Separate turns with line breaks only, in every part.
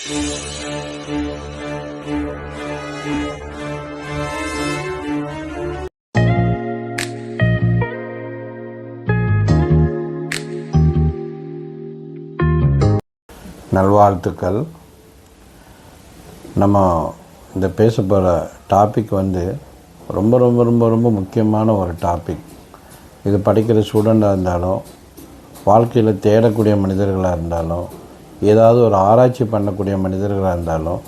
நல்வாழ்த்துக்கள். நம்ம இந்த பேச போகிற டாபிக் ரொம்ப ரொம்ப ரொம்ப ரொம்ப முக்கியமான ஒரு டாபிக். இது படிக்கிற ஸ்டூடெண்ட்டாக இருந்தாலும், வாழ்க்கையில் தேடக்கூடிய மனிதர்களாக இருந்தாலும், ஏதாவது ஒரு ஆராய்ச்சி பண்ணக்கூடிய மனிதர்களாக இருந்தாலும்,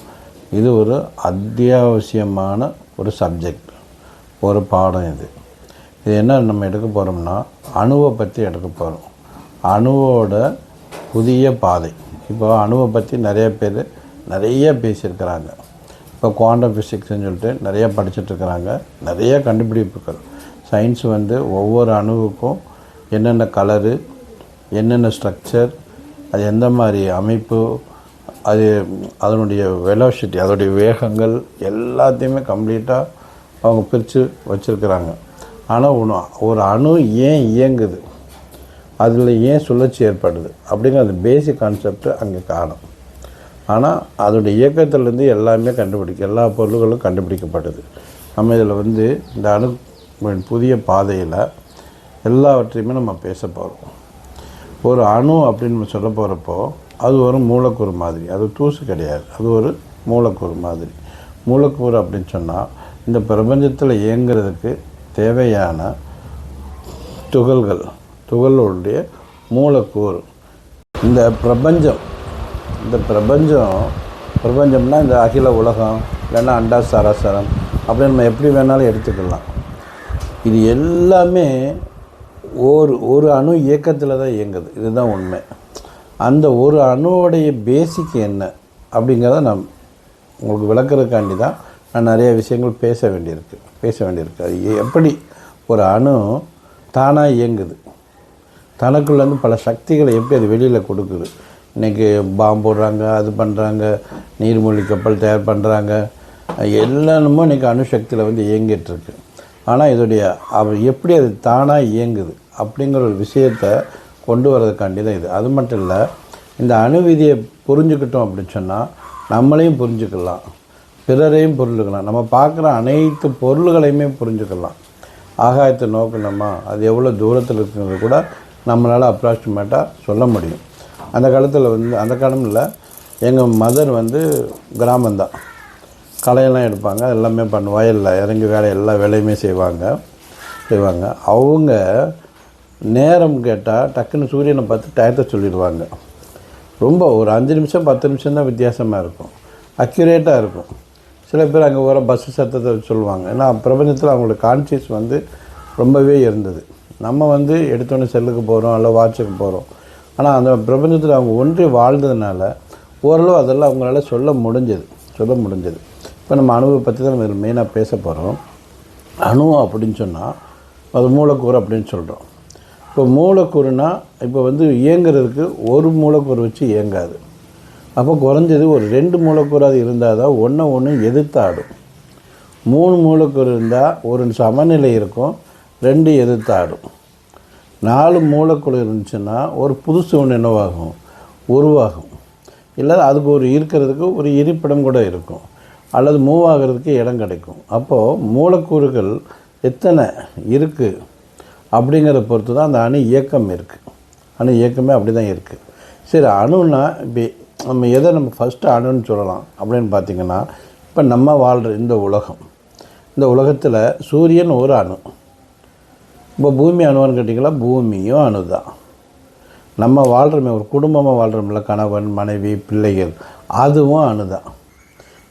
இது ஒரு அத்தியாவசியமான ஒரு சப்ஜெக்ட், ஒரு பாடம். இது என்ன நம்ம எடுக்க போகிறோம்னா, அணுவை பற்றி எடுக்க போகிறோம். அணுவோட புதிய பாதை. இப்போ அணுவை பற்றி நிறைய பேர் நிறைய பேசியிருக்கிறாங்க. இப்போ குவாண்டம் ஃபிசிக்ஸ்ன்னு சொல்லிட்டு நிறைய படிச்சுட்ருக்கிறாங்க. நிறைய கண்டுபிடிப்புகள். சயின்ஸ் ஒவ்வொரு அணுவுக்கும் என்னென்ன கலரு, என்னென்ன ஸ்ட்ரக்சர், அது எந்த மாதிரி அமைப்பு, அதனுடைய வெலாசிட்டி, அதனுடைய வேகங்கள் எல்லாத்தையுமே கம்ப்ளீட்டாக அவங்க பிரித்து வச்சுருக்கிறாங்க. ஆனால் ஒரு அணு ஏன் இயங்குது, அதில் ஏன் சுழற்சி ஏற்படுது அப்படிங்கிற அந்த பேசிக் கான்செப்ட் அங்கே காணும். ஆனால் அதோடைய இயக்கத்திலேருந்து எல்லாமே எல்லா பொருள்களும் கண்டுபிடிக்கப்படுது. நம்ம இதில் இந்த அணு புதிய பாதையில் எல்லாவற்றையுமே நம்ம பேச போகிறோம். ஒரு அணு அப்படின்னு சொல்ல போகிறப்போ அது ஒரு மூலக்கூறு மாதிரி. அது தூசு கிடையாது, அது ஒரு மூலக்கூறு மாதிரி. மூலக்கூறு அப்படின்னு சொன்னால் இந்த பிரபஞ்சத்தில் இயங்கிறதுக்கு தேவையான துகள்களுடைய மூலக்கூறு. இந்த பிரபஞ்சம்னா இந்த அகில உலகம், இல்லைன்னா அண்டா சராசரம் அப்படின்னு நம்ம எப்படி வேணாலும் எடுத்துக்கலாம். இது எல்லாமே ஒரு அணு இயக்கத்தில் தான் இயங்குது. இதுதான் உண்மை. அந்த ஒரு அணுவோடைய பேசிக் என்ன அப்படிங்கிறத நான் உங்களுக்கு விளக்குறதுக்காண்டி தான் நான் நிறைய விஷயங்கள் பேச வேண்டியிருக்கு. அது எப்படி ஒரு அணு தானாக இயங்குது, தனக்குள்ளேருந்து பல சக்திகளை எப்படி அது வெளியில் கொடுக்குது. இன்றைக்கி பாம்பு போடுறாங்க, அது பண்ணுறாங்க, நீர்மூழ்கி கப்பல் தயார் பண்ணுறாங்க, எல்லாமே இன்றைக்கி அணுசக்தியில் இயங்கிட்டுருக்கு. ஆனால் எப்படி அது தானாக இயங்குது அப்படிங்கிற ஒரு விஷயத்தை கொண்டு வர்றதுக்காண்டி தான் இது. அது மட்டும் இல்லை, இந்த அணு விதியை புரிஞ்சுக்கிட்டோம் அப்படின்னு சொன்னால் நம்மளையும் புரிஞ்சுக்கலாம், பிறரையும் புரிஞ்சுக்கலாம், நம்ம பார்க்குற அனைத்து பொருள்களையுமே புரிஞ்சுக்கலாம். ஆகாயத்தை நோக்கணுமா, அது எவ்வளோ தூரத்தில் இருக்கிறது கூட நம்மளால் அப்ராக்சிமேட்டாக சொல்ல முடியும். அந்த காலத்தில் எங்கள் மதர் கிராமந்தான், களையெல்லாம் எடுப்பாங்க, எல்லாமே வயலில் இறங்கி எல்லா வேலையுமே செய்வாங்க. அவங்க நேரம் கேட்டால் டக்குன்னு சூரியனை பார்த்து டயத்தை சொல்லிடுவாங்க. ரொம்ப ஒரு 5 நிமிஷம் 10 நிமிஷம் தான் வித்தியாசமாக இருக்கும், அக்யூரேட்டாக இருக்கும். சில பேர் அங்கே வர பஸ்ஸு சத்தத்தை சொல்லுவாங்க. ஏன்னா பிரபஞ்சத்தில் அவங்களோட கான்சியஸ் ரொம்பவே இருந்தது. நம்ம எடுத்தோன்னே செல்லுக்கு போகிறோம், இல்லை வாட்சுக்கு போகிறோம். ஆனால் அந்த பிரபஞ்சத்தில் அவங்க ஒன்றி வாழ்ந்ததுனால ஓரளவு அதெல்லாம் அவங்களால சொல்ல முடிஞ்சது. இப்போ நம்ம அணுவை பற்றி தான் நம்ம இதில் மெயினாக பேச போகிறோம். அணு அப்படின்னு சொன்னால் அது மூலக்கூறு அப்படின்னு சொல்கிறோம். இப்போ மூலக்கூறுனா இப்போ இயங்குறதுக்கு ஒரு மூலக்கூறு வச்சு இயங்காது. அப்போ குறைஞ்சது ஒரு 2 மூலக்கூறாது இருந்தால் தான் ஒன்று எதிர்த்தாடும். 3 மூலக்கூறு இருந்தால் ஒரு சமநிலை இருக்கும், 2 எதிர்த்தாடும். 4 மூலக்கூறு இருந்துச்சுன்னா ஒரு புதுசு ஒன்று என்னவாகும், உருவாகும். இல்லை அதுக்கு இருக்கிறதுக்கு ஒரு இருப்பிடம் கூட இருக்கும், அல்லது மூவ் ஆகிறதுக்கு இடம் கிடைக்கும். அப்போது மூலக்கூறுகள் எத்தனை இருக்குது அப்படிங்கிறத பொறுத்து தான் அந்த அணு இயக்கம் இருக்குது. அணு இயக்கமே அப்படி தான் இருக்குது. சரி, அணுன்னா இப்போ நம்ம ஃபஸ்ட்டு அணுன்னு சொல்லலாம் அப்படின்னு பார்த்திங்கன்னா, இப்போ நம்ம வாழ்கிற இந்த உலகத்தில் சூரியன் ஒரு அணு. இப்போ பூமி அணுவான்னு கேட்டிங்களா, பூமியும் அணு தான். நம்ம வாழ்கிறோமே, ஒரு குடும்பமாக வாழ்கிறோம்ல, கணவன் மனைவி பிள்ளைகள், அதுவும் அணு தான்.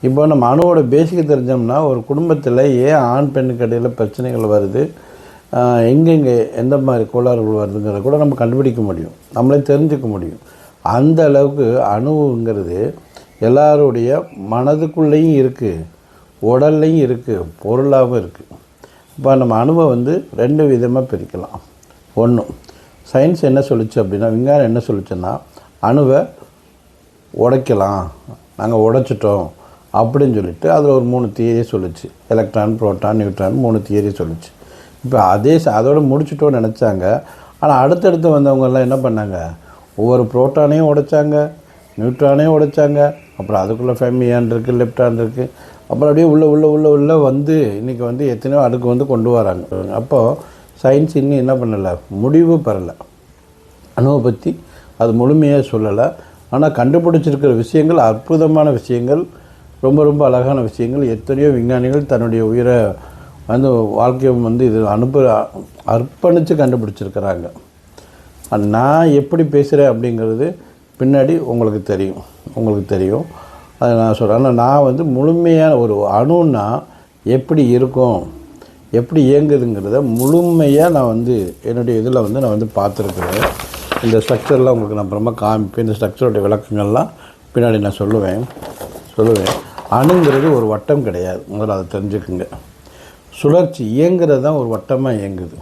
இப்போ நம்ம அணுவோட பேசிக்க தெரிஞ்சோம்னா ஒரு குடும்பத்தில் ஏன் ஆண் பெண்ணுக்கு இடையில் பிரச்சனைகள் வருது, எங்கெங்கே எந்த மாதிரி கோளாறுகள் வருதுங்கிறத கூட நம்ம கண்டுபிடிக்க முடியும், நம்மளே தெரிஞ்சுக்க முடியும். அந்த அளவுக்கு அணுங்கிறது எல்லாருடைய மனதுக்குள்ளேயும் இருக்குது, உடல்லையும் இருக்குது, பொருளாகவும் இருக்குது. இப்போ நம்ம அணுவை 2 விதமாக பிரிக்கலாம். ஒன்று, சயின்ஸ் என்ன சொல்லிச்சு அப்படின்னா, விஞ்ஞானம் என்ன சொல்லிச்சுன்னா, அணுவை உடைக்கலாம், நாங்கள் உடைச்சிட்டோம் அப்படின்னு சொல்லிட்டு அதில் ஒரு 3 தியரியை சொல்லிச்சு. எலக்ட்ரான், புரோட்டான், நியூட்ரான் 3 தியரியை சொல்லிச்சு. இப்போ அதோடு முடிச்சுட்டோன்னு நினச்சாங்க. ஆனால் அடுத்தடுத்து வந்தவங்கெல்லாம் என்ன பண்ணாங்க, ஒவ்வொரு புரோட்டானையும் உடைச்சாங்க, நியூட்ரானே உடைச்சாங்க, அப்புறம் அதுக்குள்ளே ஃபெர்மியான் இருக்குது, லெப்டான் இருக்குது, அப்புறம் அப்படியே உள்ளே வந்து இன்றைக்கி வந்து எத்தனையோ அடுக்கு வந்து கொண்டு வராங்க. அப்போது சயின்ஸ் இன்னும் என்ன பண்ணலை, முடிவு பெறலை. அணுவை பற்றி அது முழுமையாக சொல்லலை. ஆனால் கண்டுபிடிச்சிருக்கிற விஷயங்கள் அற்புதமான விஷயங்கள், ரொம்ப ரொம்ப அழகான விஷயங்கள். எத்தனையோ விஞ்ஞானிகள் தன்னுடைய உயிரை வந்து வாழ்க்கையை வந்து இது அர்ப்பணித்து கண்டுபிடிச்சிருக்கிறாங்க. நான் எப்படி பேசுகிறேன் அப்படிங்கிறது பின்னாடி உங்களுக்கு தெரியும். அதை நான் சொல்கிறேன். ஆனால் நான் வந்து முழுமையான ஒரு அணுன்னா எப்படி இருக்கும், எப்படி இயங்குதுங்கிறத முழுமையாக நான் வந்து என்னுடைய இதில் வந்து நான் வந்து பார்த்துருக்குறேன். இந்த ஸ்ட்ரக்சர்லாம் உங்களுக்கு நான் அப்புறமா காமிப்பேன். இந்த ஸ்ட்ரக்சருடைய விளக்கங்கள்லாம் பின்னாடி நான் சொல்லுவேன். அணுங்கிறது ஒரு வட்டம் கிடையாது, முதல்ல அதை தெரிஞ்சுக்குங்க. சுழற்சி இயங்கிறது தான் ஒரு வட்டமாக இயங்குது,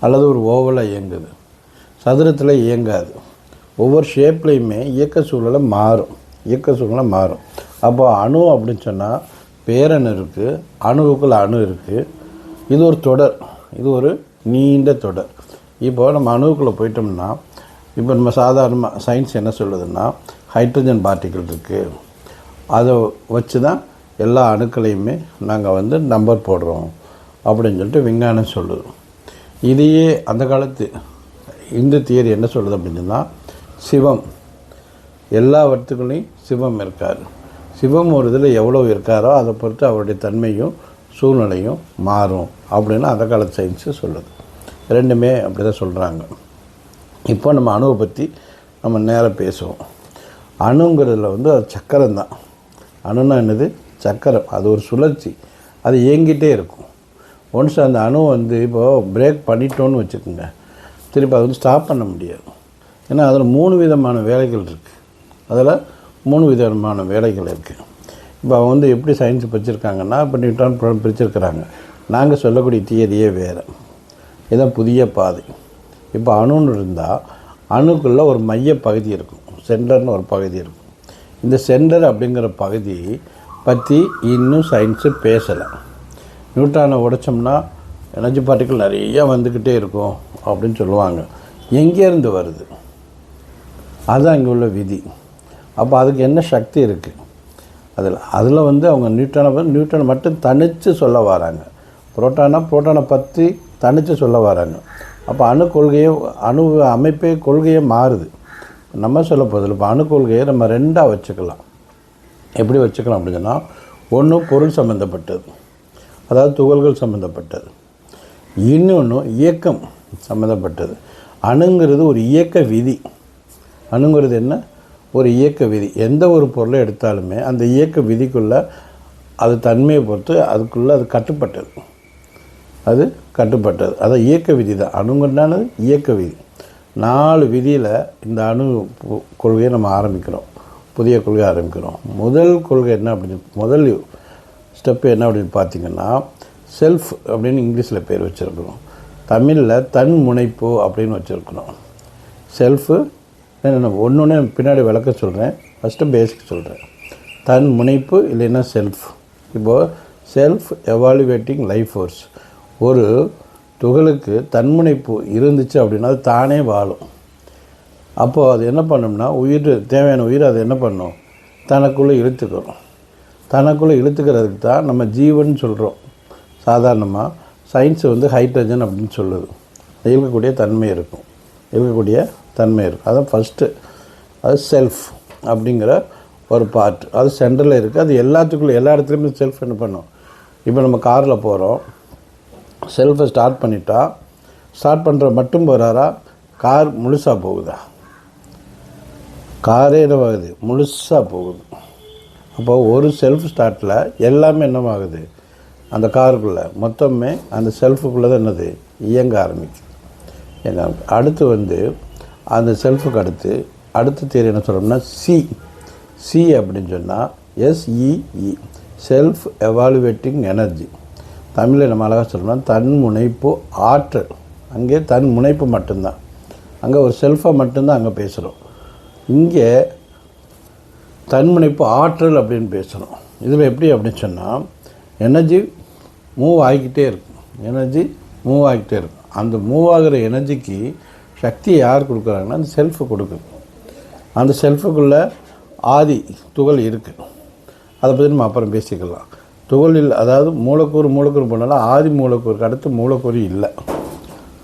அல்லது ஒரு ஓவலாக இயங்குது, சதுரத்தில் இயங்காது. ஒவ்வொரு ஷேப்லேயுமே இயக்க சூழலை மாறும். அப்போ அணு அப்படின்னு சொன்னால் பேரணு இருக்குது, அணுவுக்குள்ள அணு இருக்குது. இது ஒரு தொடர், இது ஒரு நீண்ட தொடர். இப்போ நம்ம அணுவுக்குள்ளே போயிட்டோம்னா, இப்போ நம்ம சாதாரணமாக சயின்ஸ் என்ன சொல்லுதுன்னா, ஹைட்ரஜன் பார்ட்டிகிள் இருக்குது, அதை வச்சு தான் எல்லா அணுக்களையுமே நாங்கள் வந்து நம்பர் போடுறோம் அப்படின்னு சொல்லிட்டு விஞ்ஞானம் சொல்லுது. இதையே அந்த காலத்து இந்து தியரி என்ன சொல்லுது அப்படின்னு சொன்னால், சிவம் எல்லா வர்த்துக்களையும் சிவம் இருக்கார். சிவம் ஒரு இதில் எவ்வளோ இருக்காரோ அதை பொறுத்து அவருடைய தன்மையும் சூழ்நிலையும் மாறும் அப்படின்னு அந்த காலத்து சயின்ஸு சொல்லுது. ரெண்டுமே அப்படி தான் சொல்கிறாங்க. இப்போ நம்ம அணுவை பற்றி நம்ம நேராக பேசுவோம். அணுங்கிறதுல வந்து அது சக்கரம் தான். அணுன்னா என்னது? சக்கரம். அது ஒரு சுழற்சி, அது இயங்கிட்டே இருக்கும். ஒன்ஸ் அந்த அணு வந்து இப்போது பிரேக் பண்ணிட்டோன்னு வச்சுக்கோங்க, திருப்பி அதை வந்து ஸ்டாப் பண்ண முடியாது. ஏன்னா அதில் 3 விதமான வேலைகள் இருக்குது. இப்போ அவங்க வந்து எப்படி சயின்ஸ் பிரிச்சிருக்காங்கன்னா, இப்போ நியூட்ரான் பிரிச்சிருக்கிறாங்க. நாங்கள் சொல்லக்கூடிய தியரியே வேறு. இதுதான் புதிய பாதை. இப்போ அணுன்னு இருந்தால் அணுக்குள்ளே ஒரு மைய பகுதி இருக்கும், சென்டர்னு ஒரு பகுதி இருக்கும். இந்த சென்டர் அப்படிங்கிற பகுதி பற்றி இன்னும் சயின்ஸு பேசலை. நியூட்ரானை உடைச்சோம்னா எனர்ஜி பார்ட்டிகள் நிறையா வந்துக்கிட்டே இருக்கும் அப்படின்னு சொல்லுவாங்க. எங்கேருந்து வருது? அதுதான் இங்கே உள்ள விதி. அப்போ அதுக்கு என்ன சக்தி இருக்குது அதில் வந்து அவங்க நியூட்ரானை மட்டும் தனித்து சொல்ல வராங்க. புரோட்டானை பற்றி தனித்து சொல்ல வராங்க. அப்போ அணு அமைப்பே கொள்கையே மாறுது. நம்ம சொல்ல போதில்லை. இப்போ அணு கொள்கையை நம்ம 2ஆக வச்சுக்கலாம். எப்படி வச்சுக்கலாம் அப்படின்னு சொன்னால், ஒன்று பொருள் சம்மந்தப்பட்டது, அதாவது துகள்கள் சம்மந்தப்பட்டது. இன்னொன்று இயக்கம் சம்மந்தப்பட்டது. அணுங்கிறது ஒரு இயக்க விதி. அணுங்கிறது என்ன? ஒரு இயக்க விதி. எந்த ஒரு பொருளை எடுத்தாலுமே அந்த இயக்க விதிக்குள்ளே அது தன்மையை பொறுத்து அதுக்குள்ளே அது கட்டுப்பட்டது. அது இயக்க விதி தான். அணுங்கிறதானது இயக்க விதி. 4 விதியில் இந்த அணு கொள்கையை நம்ம ஆரம்பிக்கிறோம், புதிய கொள்கை ஆரம்பிக்கிறோம். முதல் கொள்கை என்ன அப்படின்னு, முதல் ஸ்டெப்பு என்ன அப்படின்னு பார்த்திங்கன்னா, செல்ஃப் அப்படின்னு இங்கிலீஷில் பேர் வச்சுருக்கிறோம். தமிழில் தன் முனைப்பு அப்படின்னு வச்சுருக்கணும். செல்ஃபு என்னென்ன ஒன்று பின்னாடி விளக்க சொல்கிறேன், ஃபஸ்ட்டு பேசிக் சொல்கிறேன். தன் முனைப்பு இல்லைன்னா செல்ஃப். இப்போது செல்ஃப் எவாலுவேட்டிங் லைஃப் ஃபோர்ஸ். ஒரு துகளுக்கு தன்முனைப்பு இருந்துச்சு அப்படின்னா அது தானே வாழும். அப்போது அது என்ன பண்ணோம்னா, தேவையான உயிர் அது என்ன பண்ணும், தனக்குள்ளே இழுத்துக்கிறதுக்கு தான் நம்ம ஜீவன் சொல்கிறோம். சாதாரணமாக சயின்ஸு வந்து ஹைட்ரஜன் அப்படின்னு சொல்லுது. இருக்கக்கூடிய தன்மை இருக்கும். அதான் ஃபஸ்ட்டு. அது செல்ஃப் அப்படிங்கிற ஒரு பார்ட். அது சென்டரில் இருக்குது. அது எல்லா இடத்துலையுமே செல்ஃப் என்ன பண்ணும். இப்போ நம்ம காரில் போகிறோம், செல்ஃபை ஸ்டார்ட் பண்ணுற மட்டும் போகிறாரா, கார் முழுசாக போகுதா? காரே என்னவாகுது, முழுசாக போகுது. அப்போ ஒரு செல்ஃப் ஸ்டார்ட்டில் எல்லாமே என்னவாகுது, அந்த காருக்குள்ளே மொத்தமே அந்த செல்ஃபுக்குள்ளே தான் என்னது இயங்க ஆரம்பிக்குது. அடுத்து வந்து அந்த செல்ஃபுக்கு அடுத்த தேதி என்ன சொல்கிறோம்னா, சி அப்படின்னு சொன்னால் SEE, செல்ஃப் எவாலுவேட்டிங் எனர்ஜி. தமிழில் நம்ம அழகாக சொல்லணும்னா தன் முனைப்பு ஆற்றல். அங்கே தன் முனைப்பு மட்டும்தான், அங்கே ஒரு செல்ஃபை மட்டும்தான் அங்கே பேசுகிறோம். இங்கே தன்முனைப்பு ஆற்றல் அப்படின்னு பேசுகிறோம். இதில் எப்படி அப்படின்னு சொன்னால், எனர்ஜி மூவ் ஆகிக்கிட்டே இருக்கும். அந்த மூவ் ஆகிற எனர்ஜிக்கு சக்தியை யார் கொடுக்குறாங்கன்னா அந்த செல்ஃபு கொடுக்குது. அந்த செல்ஃபுக்குள்ளே ஆதி துகள் இருக்குது. அதை பற்றி நம்ம அப்புறம் பேசிக்கலாம். துகளில் அதாவது மூலக்கூறு போனாலும் ஆதி மூலக்கூறுக்கு அடுத்து மூலக்கூறு இல்லை,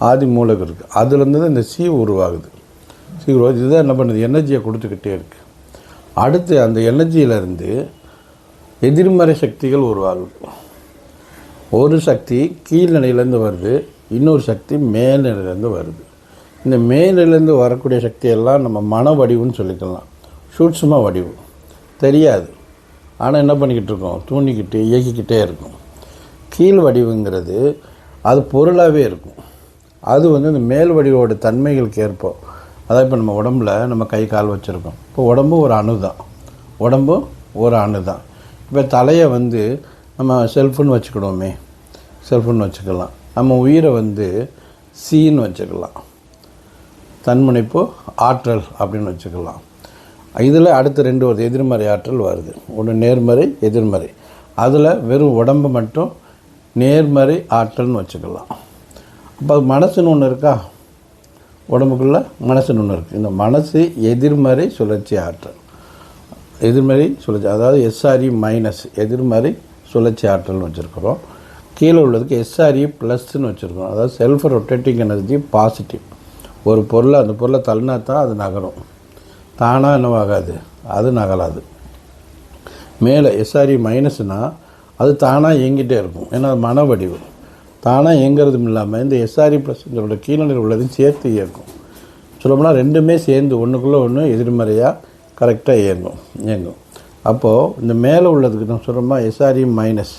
ஆதி மூலக்கூறு இருக்குது. அதுலேருந்து தான் இந்த சி உருவாகுது. இதுதான் என்ன பண்ணுது, எனர்ஜியை கொடுத்துக்கிட்டே இருக்குது. அடுத்து அந்த எனர்ஜியிலேருந்து எதிர்மறை சக்திகள் உருவாகுது. ஒரு சக்தி கீழ்நிலையிலேருந்து வருது, இன்னொரு சக்தி மேல்நிலையிலேருந்து வருது. இந்த மேல்நிலையிலேருந்து வரக்கூடிய சக்தியெல்லாம் நம்ம மன வடிவுன்னு சொல்லிக்கலாம். சூட்சும வடிவு தெரியாது, ஆனால் என்ன பண்ணிக்கிட்டு இருக்கோம், தூண்டிக்கிட்டு இயக்கிக்கிட்டே இருக்கும். கீழ் வடிவுங்கிறது அது பொருளாகவே இருக்கும். அது இந்த மேல் வடிவோட தன்மைகளுக்கு ஏற்போம். அதாவது இப்போ நம்ம உடம்புல நம்ம கை கால் வச்சுருக்கோம். இப்போ உடம்பு ஒரு அணு தான், உடம்பு ஒரு அணு தான். இப்போ தலையை நம்ம செல்ஃபுன்னு வச்சுக்கிடுவோமே, செல்ஃபுன்னு வச்சுக்கலாம். நம்ம உயிரை சீன்னு வச்சுக்கலாம், தன்முனைப்பு ஆற்றல் அப்படின்னு வச்சுக்கலாம். இதில் அடுத்த 2 வருது, எதிர்மறை ஆற்றல் வருது. ஒன்று நேர்மறை, எதிர்மறை. அதில் வெறும் உடம்பு மட்டும் நேர்மறை ஆற்றல்னு வச்சுக்கலாம். அப்போ மனசுன்னு ஒன்று இருக்கா, உடம்புக்குள்ளே மனசுன்னு ஒன்று இருக்குது. இந்த மனசு எதிர்மறை சுழற்சி ஆற்றல், எதிர்மறை சுழற்சி, அதாவது எஸ்ஆர்இ மைனஸ் எதிர்மறை சுழற்சி ஆற்றல்னு வச்சுருக்கிறோம். கீழே உள்ளதுக்கு எஸ்ஆர்இ ப்ளஸ்ன்னு வச்சுருக்கோம், அதாவது செல்ஃப் ரொட்டேட்டிங் எனர்ஜி பாசிட்டிவ். ஒரு பொருளை அந்த பொருளை தள்ளினா தான் அது நகரும், தானாக என்னவாகாது, அது நகலாது. மேலே எஸ்ஆர்இ மைனஸ்னால் அது தானாக இயங்கிட்டே இருக்கும், ஏன்னா அது மன வடிவு. தானாக இயங்கிறதும் இல்லாமல் இந்த எஸ்ஆர்இ ப்ளஸ்ங்களோட கீழ்நிலையில் உள்ளதையும் சேர்த்து இயங்கும். சொல்லப்போனால் ரெண்டுமே சேர்ந்து ஒன்றுக்குள்ளே ஒன்று எதிர்மறையாக கரெக்டாக இயங்கும். அப்போது இந்த மேலே உள்ளதுக்கு நம்ம சொல்கிறோமா எஸ்ஆர்இ மைனஸ்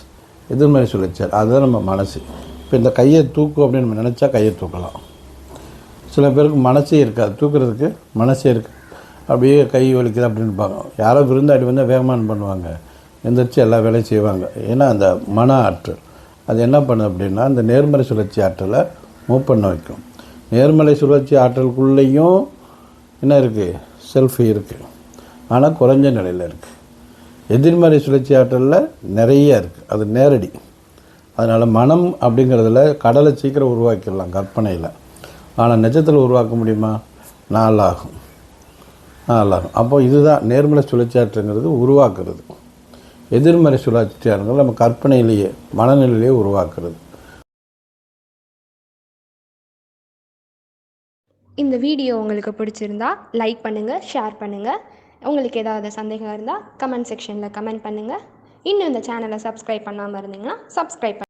எதிர்மறை சுழற்சியார், அதுதான் நம்ம மனசு. இப்போ இந்த கையை தூக்கும் அப்படின்னு நம்ம நினச்சா கையை தூக்கலாம். சில பேருக்கு மனசே இருக்காது, தூக்குறதுக்கு மனசே இருக்குது, அப்படியே கை வலிக்குது அப்படின்னு இருப்பாங்க. யாரோ விருந்தாடி வேகமாக பண்ணுவாங்க, எந்திரிச்சு எல்லா வேலையும் செய்வாங்க. ஏன்னா அந்த மன ஆற்றல் அது என்ன பண்ணுது அப்படின்னா இந்த நேர்மறை சுழற்சி ஆற்றலை மூவ் பண்ண வைக்கும். நேர்மறை சுழற்சி ஆற்றலுக்குள்ளேயும் என்ன இருக்குது, செல்ஃப் இருக்குது, ஆனால் குறைஞ்ச நிலையில் இருக்குது. எதிர்மறை சுழற்சி ஆற்றலில் நிறைய இருக்குது, அது நேரடி. அதனால் மனம் அப்படிங்கிறதுல கடலை சீக்கிரம் உருவாக்கிடலாம் கற்பனையில், ஆனால் நிஜத்தில் உருவாக்க முடியுமா, நாளாகும். அப்போ இதுதான் நேர்மறை சுழற்சி ஆற்றல்ங்கிறது உருவாக்குறது. எதிர்மறை சுழற்சி ஆற்றல் நம்ம கற்பனையிலேயே மனநிலையிலேயே உருவாக்குறது.
இந்த வீடியோ உங்களுக்கு பிடிச்சிருந்தா லைக் பண்ணுங்கள், ஷேர் பண்ணுங்கள். உங்களுக்கு ஏதாவது சந்தேகம் இருந்தால் கமெண்ட் செக்ஷனில் கமெண்ட் பண்ணுங்கள். இன்னும் இந்த சேனலை சப்ஸ்கிரைப் பண்ணாமல் இருந்தீங்கன்னா சப்ஸ்கிரைப்